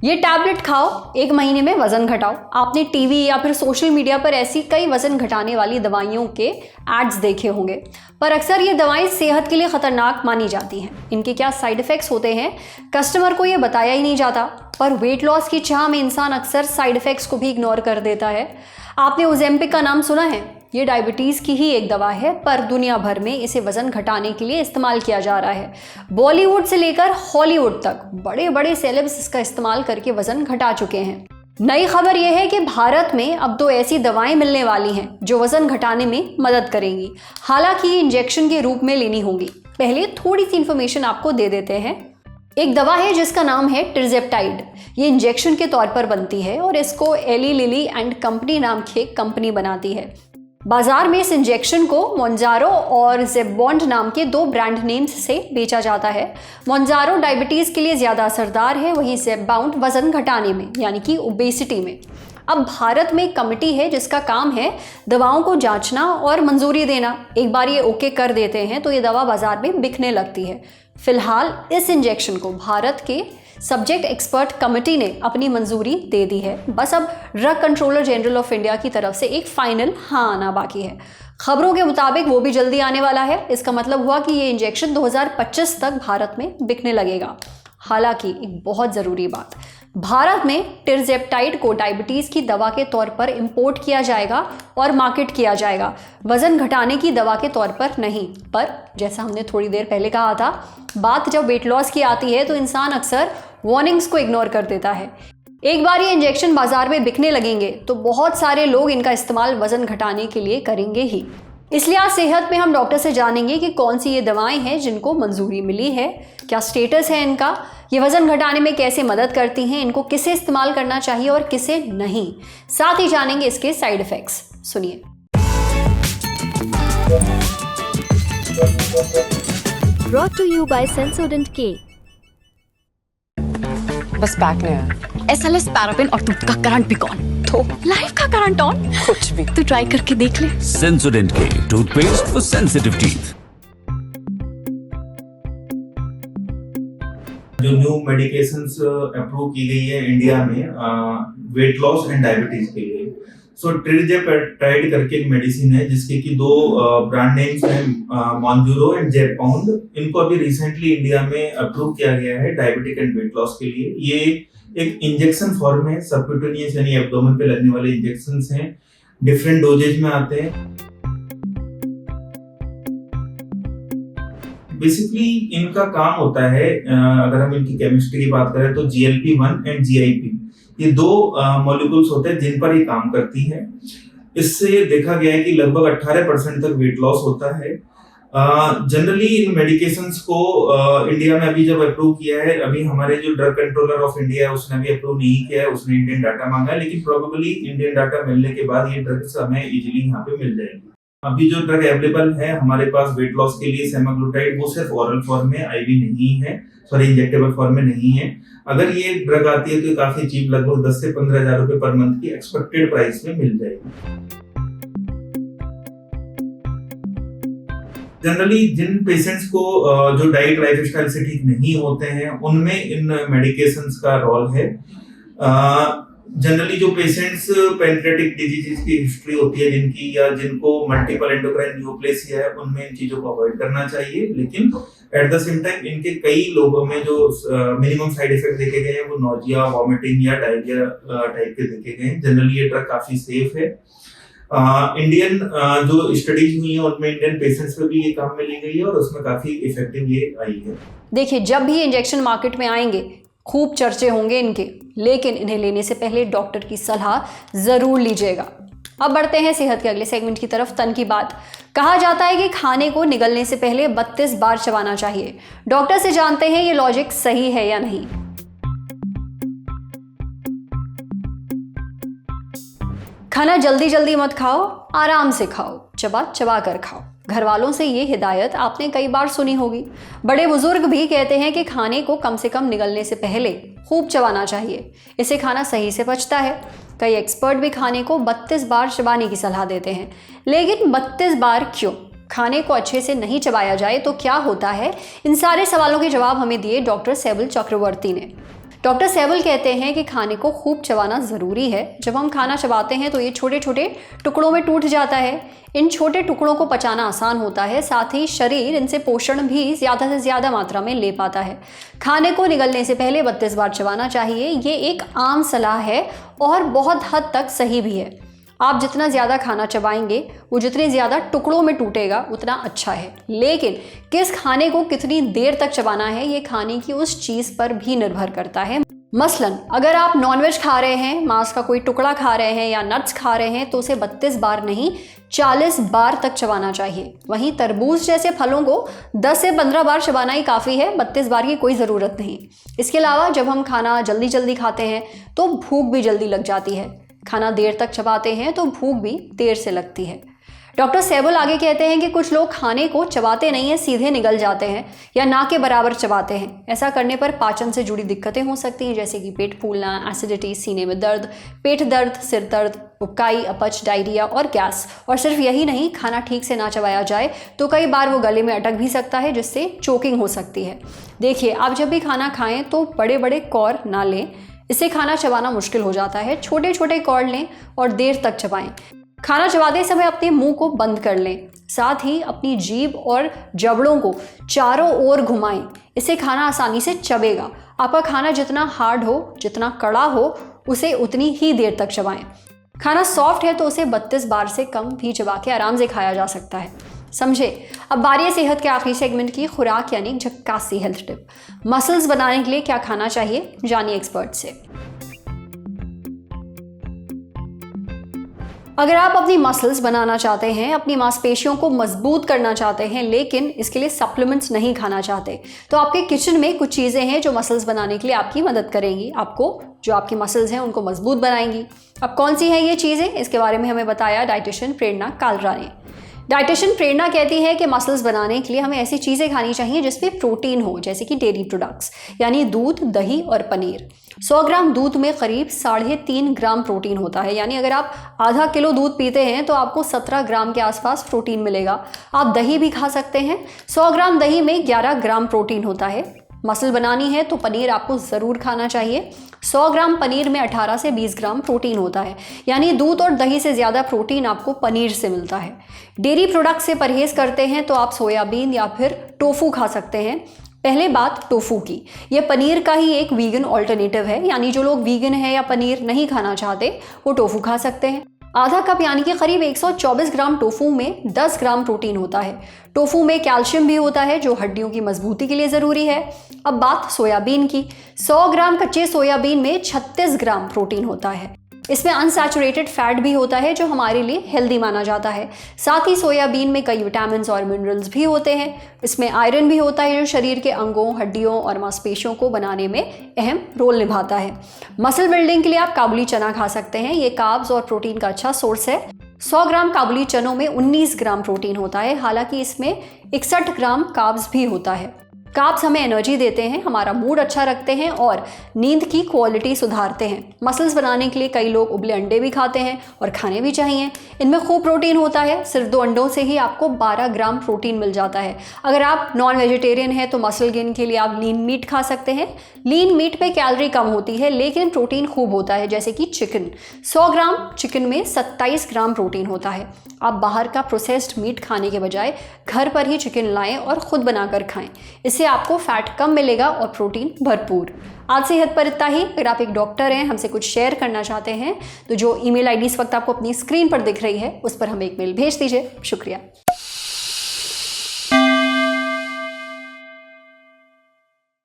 ये टैबलेट खाओ, 1 महीने में वजन घटाओ। आपने टीवी या फिर सोशल मीडिया पर ऐसी कई वजन घटाने वाली दवाइयों के एड्स देखे होंगे, पर अक्सर ये दवाएं सेहत के लिए खतरनाक मानी जाती हैं। इनके क्या साइड इफेक्ट्स होते हैं, कस्टमर को ये बताया ही नहीं जाता। पर वेट लॉस की चाह में इंसान अक्सर साइड इफेक्ट्स को भी इग्नोर कर देता है। आपने ओजेम्पिक का नाम सुना है? ये डायबिटीज़ की ही एक दवा है, पर दुनिया भर में इसे वजन घटाने के लिए इस्तेमाल किया जा रहा है। बॉलीवुड से लेकर हॉलीवुड तक बड़े बड़े सेलेब्स इसका इस्तेमाल करके वजन घटा चुके हैं। नई खबर यह है कि भारत में अब 2 ऐसी दवाएं मिलने वाली हैं जो वजन घटाने में मदद करेंगी। हालांकि ये इंजेक्शन के रूप में लेनी होंगी। पहले थोड़ी सी इंफॉर्मेशन आपको दे देते हैं। एक दवा है जिसका नाम है टिrzepatide। ये इंजेक्शन के तौर पर बनती है और इसको एली लिली एंड कंपनी नाम की एक कंपनी बनाती है। बाजार में इस इंजेक्शन को मोंजारो और ज़ेबॉन्ड नाम के 2 ब्रांड नेम्स से बेचा जाता है। मोंजारो डायबिटीज़ के लिए ज़्यादा असरदार है, वहीं ज़ेबॉन्ड वजन घटाने में यानी कि ओबेसिटी में। अब भारत में एक कमेटी है जिसका काम है दवाओं को जांचना और मंजूरी देना। एक बार ये ओके कर देते हैं तो ये दवा बाजार में बिकने लगती है। फिलहाल इस इंजेक्शन को भारत के सब्जेक्ट एक्सपर्ट कमेटी ने अपनी मंजूरी दे दी है। बस अब drug controller general of India की तरफ से एक फाइनल हाँ आना बाकी है। खबरों के मुताबिक वो भी जल्दी आने वाला है। इसका मतलब हुआ कि ये इंजेक्शन 2025 तक भारत में बिकने लगेगा। हालांकि एक बहुत ज़रूरी बात, भारत में टिrzepatide को डायबिटीज़ की दवा के तौर पर इंपोर्ट किया जाएगा और मार्केट किया जाएगा, वजन घटाने की दवा के तौर पर नहीं। पर जैसा हमने थोड़ी देर पहले कहा था, बात जब वेट लॉस की आती है तो इंसान अक्सर वार्निंग्स को इग्नोर कर देता है। एक बार ये इंजेक्शन बाजार में बिकने लगेंगे तो बहुत सारे लोग इनका इस्तेमाल वजन घटाने के लिए करेंगे ही। इसलिए आज सेहत में हम डॉक्टर से जानेंगे कि कौन सी ये दवाएं हैं जिनको मंजूरी मिली है, क्या स्टेटस है इनका, ये वजन घटाने में कैसे मदद करती हैं, इनको किसे इस्तेमाल करना चाहिए और किसे नहीं। साथ ही जानेंगे इसके साइड इफेक्ट्स। सुनिए। Brought to you by Sensodyne K। बस पैक नहीं है। SLS पैराफिन और दूध का करंट भी कौन, तो लाइफ का करंट ऑन। कुछ भी तो ट्राई करके देख ले। Sensodyne K toothpaste for sensitive teeth. जो न्यू मेडिकेशंस अप्रूव की गई है इंडिया में वेट लॉस एंड डायबिटीज के लिए, सो टिrzepatide करके एक मेडिसिन है जिसके कि 2 ब्रांड नेम्स हैं, मोंजूरो एंड ज़ेबॉन्ड। इनको अभी रिसेंटली इंडिया में अप्रूव किया गया है डायबिटिक एंड वेट लॉस के लिए। ये एक इंजेक्शन फॉर्म है, सबक्यूटेनियस यानी एब्डोमेन पे लगने वाले इंजेक्शंस हैं, डिफरेंट डोजेज में आते हैं। बेसिकली इनका काम होता है, अगर हम इनकी केमिस्ट्री की बात करें तो GLP-1 एंड GIP, ये 2 मॉलिक्यूल्स होते हैं जिन पर ये काम करती है। इससे देखा गया है कि लगभग 18% तक वेट लॉस होता है। जनरली इन मेडिकेशंस को इंडिया में अभी जब अप्रूव किया है, अभी हमारे जो ड्रग कंट्रोलर ऑफ इंडिया है उसने भी अप्रूव नहीं किया है, उसने इंडियन डाटा मांगा है, लेकिन प्रोबेबली इंडियन डाटा मिलने के बाद ये ड्रग्स हमें इजीली यहाँ पे मिल जाएगी। अभी जो ड्रग अवेलेबल है हमारे पास वेट लॉस के लिए सेमाग्लूटाइड, वो सिर्फ ओरल फॉर्म में, IV नहीं है, सॉरी इंजेक्टेबल फॉर्म में नहीं है। अगर ये ड्रग आती है तो काफी चीप, लगभग 10 से 15 हजार रुपए पर मंथ की एक्सपेक्टेड प्राइस में मिल जाएगी। जनरली जिन पेशेंट्स को जो डाइट लाइफ स्टाइल से ठीक नहीं होते हैं उनमें इन मेडिकेशंस का रोल है। जनरली जो पेशेंट्स पैंक्रियाटिक डिजीज की हिस्ट्री होती है जिनकी, या जिनको मल्टीपल एंडोक्राइन न्यूप्लेसिया है, उनमें इन चीजों को अवॉइड करना चाहिए। लेकिन एट द सेम टाइम इनके कई लोगों में जो मिनिमम साइड इफेक्ट देखे गए हैं वो नोजिया, वॉमिटिंग या डायरिया टाइप के देखे गए हैं। जनरली ये ड्रग काफी सेफ है। इंडियन जो स्टडीज हुई हैं उनमें इंडियन पेशेंट्स पे भी ये काम में ली गई है और उसमें काफी इफेक्टिव ये आई है। देखिए, जब भी इंजेक्शन मार्केट में आएंगे खूब चर्चे होंगे इनके, लेकिन इन्हें लेने से पहले डॉक्टर की सलाह जरूर लीजिएगा। अब बढ़ते हैं सेहत के अगले सेगमेंट की तरफ, तन की बात। कहा जाता है कि खाने को निगलने से पहले 32 बार चबाना चाहिए। डॉक्टर से जानते हैं ये लॉजिक सही है या नहीं। खाना जल्दी जल्दी मत खाओ, आराम से खाओ, चबा चबा कर खाओ। घर वालों से ये हिदायत आपने कई बार सुनी होगी। बड़े बुजुर्ग भी कहते हैं कि खाने को कम से कम निगलने से पहले खूब चबाना चाहिए, इससे खाना सही से पचता है। कई एक्सपर्ट भी खाने को 32 बार चबाने की सलाह देते हैं, लेकिन 32 बार क्यों? खाने को अच्छे से नहीं चबाया जाए तो क्या होता है? इन सारे सवालों के जवाब हमें दिए डॉक्टर सेबल चक्रवर्ती ने। डॉक्टर सहबल कहते हैं कि खाने को खूब चबाना ज़रूरी है। जब हम खाना चबाते हैं तो ये छोटे छोटे टुकड़ों में टूट जाता है। इन छोटे टुकड़ों को पचाना आसान होता है, साथ ही शरीर इनसे पोषण भी ज़्यादा से ज़्यादा मात्रा में ले पाता है। खाने को निगलने से पहले 32 बार चबाना चाहिए। ये एक आम सलाह है और बहुत हद तक सही भी है। आप जितना ज़्यादा खाना चबाएंगे वो जितने ज़्यादा टुकड़ों में टूटेगा उतना अच्छा है। लेकिन किस खाने को कितनी देर तक चबाना है ये खाने की उस चीज़ पर भी निर्भर करता है। मसलन अगर आप नॉनवेज खा रहे हैं, मांस का कोई टुकड़ा खा रहे हैं या नट्स खा रहे हैं तो उसे 32 बार नहीं 40 बार तक चबाना चाहिए। वहीं तरबूज जैसे फलों को 10 से 15 बार चबाना ही काफ़ी है, 32 बार की कोई ज़रूरत नहीं। इसके अलावा जब हम खाना जल्दी जल्दी खाते हैं तो भूख भी जल्दी लग जाती है। खाना देर तक चबाते हैं तो भूख भी देर से लगती है। डॉक्टर सहबल आगे कहते हैं कि कुछ लोग खाने को चबाते नहीं हैं, सीधे निगल जाते हैं या ना के बराबर चबाते हैं। ऐसा करने पर पाचन से जुड़ी दिक्कतें हो सकती हैं, जैसे कि पेट फूलना, एसिडिटी, सीने में दर्द, पेट दर्द, सिर दर्द, उबकाई, अपच, डायरिया और गैस। और सिर्फ यही नहीं, खाना ठीक से ना चबाया जाए तो कई बार वो गले में अटक भी सकता है, जिससे चोकिंग हो सकती है। देखिए, आप जब भी खाना खाएं तो बड़े बड़े कौर ना लें, इससे खाना चबाना मुश्किल हो जाता है। छोटे छोटे कौर लें और देर तक चबाएं। खाना चबाते समय अपने मुंह को बंद कर लें, साथ ही अपनी जीभ और जबड़ों को चारों ओर घुमाएं। इससे खाना आसानी से चबेगा। आपका खाना जितना हार्ड हो, जितना कड़ा हो, उसे उतनी ही देर तक चबाएं। खाना सॉफ्ट है तो उसे 32 बार से कम भी चबा के आराम से खाया जा सकता है। समझे। अब बारी है सेहत के आखिरी सेगमेंट की, खुराक यानी झक्कासी हेल्थ टिप। मसल्स बनाने के लिए क्या खाना चाहिए, जानिए एक्सपर्ट से। अगर आप अपनी मसल्स बनाना चाहते हैं, अपनी मांसपेशियों को मजबूत करना चाहते हैं, लेकिन इसके लिए सप्लीमेंट्स नहीं खाना चाहते, तो आपके किचन में कुछ चीज़ें हैं जो मसल्स बनाने के लिए आपकी मदद करेंगी, आपको जो आपकी मसल्स हैं उनको मजबूत बनाएंगी। अब कौन सी हैं ये चीज़ें, इसके बारे में हमें बताया डाइटिशियन प्रेरणा कालरा ने। डाइटिशियन प्रेरणा कहती है कि मसल्स बनाने के लिए हमें ऐसी चीज़ें खानी चाहिए जिसमें प्रोटीन हो, जैसे कि डेयरी प्रोडक्ट्स यानी दूध, दही और पनीर। 100 ग्राम दूध में करीब 3.5 ग्राम प्रोटीन होता है, यानी अगर आप आधा किलो दूध पीते हैं तो आपको 17 ग्राम के आसपास प्रोटीन मिलेगा। आप दही भी खा सकते हैं। 100 ग्राम दही में 11 ग्राम प्रोटीन होता है। मसल बनानी है तो पनीर आपको ज़रूर खाना चाहिए। 100 ग्राम पनीर में 18 से 20 ग्राम प्रोटीन होता है, यानी दूध और दही से ज़्यादा प्रोटीन आपको पनीर से मिलता है। डेयरी प्रोडक्ट से परहेज़ करते हैं तो आप सोयाबीन या फिर टोफू खा सकते हैं। पहले बात टोफू की, ये पनीर का ही एक वीगन ऑल्टरनेटिव है, यानी जो लोग वीगन है या पनीर नहीं खाना चाहते वो टोफू खा सकते हैं। आधा कप यानी कि करीब 124 ग्राम टोफू में 10 ग्राम प्रोटीन होता है। टोफू में कैल्शियम भी होता है जो हड्डियों की मजबूती के लिए ज़रूरी है। अब बात सोयाबीन की, 100 ग्राम कच्चे सोयाबीन में 36 ग्राम प्रोटीन होता है। इसमें अनसैचुरेटेड फैट भी होता है जो हमारे लिए हेल्दी माना जाता है। साथ ही सोयाबीन में कई विटामिन और मिनरल्स भी होते हैं। इसमें आयरन भी होता है जो शरीर के अंगों, हड्डियों और मांसपेशियों को बनाने में अहम रोल निभाता है। मसल बिल्डिंग के लिए आप काबुली चना खा सकते हैं, ये कार्ब्स और प्रोटीन का अच्छा सोर्स है। 100 ग्राम काबुली चनों में 19 ग्राम प्रोटीन होता है, हालांकि इसमें 61 ग्राम कार्ब्स भी होता है। कार्ब्स हमें एनर्जी देते हैं, हमारा मूड अच्छा रखते हैं और नींद की क्वालिटी सुधारते हैं। मसल्स बनाने के लिए कई लोग उबले अंडे भी खाते हैं और खाने भी चाहिए। इनमें खूब प्रोटीन होता है। सिर्फ 2 अंडों से ही आपको 12 ग्राम प्रोटीन मिल जाता है। अगर आप नॉन वेजिटेरियन हैं तो मसल गेन के लिए आप लीन मीट खा सकते हैं। लीन मीट में कैलोरी कम होती है लेकिन प्रोटीन खूब होता है, जैसे कि चिकन। 100 ग्राम चिकन में 27 ग्राम प्रोटीन होता है। आप बाहर का प्रोसेस्ड मीट खाने के बजाय घर पर ही चिकन लाएं और खुद बनाकर खाएं। इससे आपको फैट कम मिलेगा और प्रोटीन भरपूर। आज सेहत पर इतना ही। अगर आप एक डॉक्टर हैं, हमसे कुछ शेयर करना चाहते हैं तो जो ईमेल आईडी इस वक्त आपको अपनी स्क्रीन पर दिख रही है उस पर हमें एक मेल भेज दीजिए। शुक्रिया।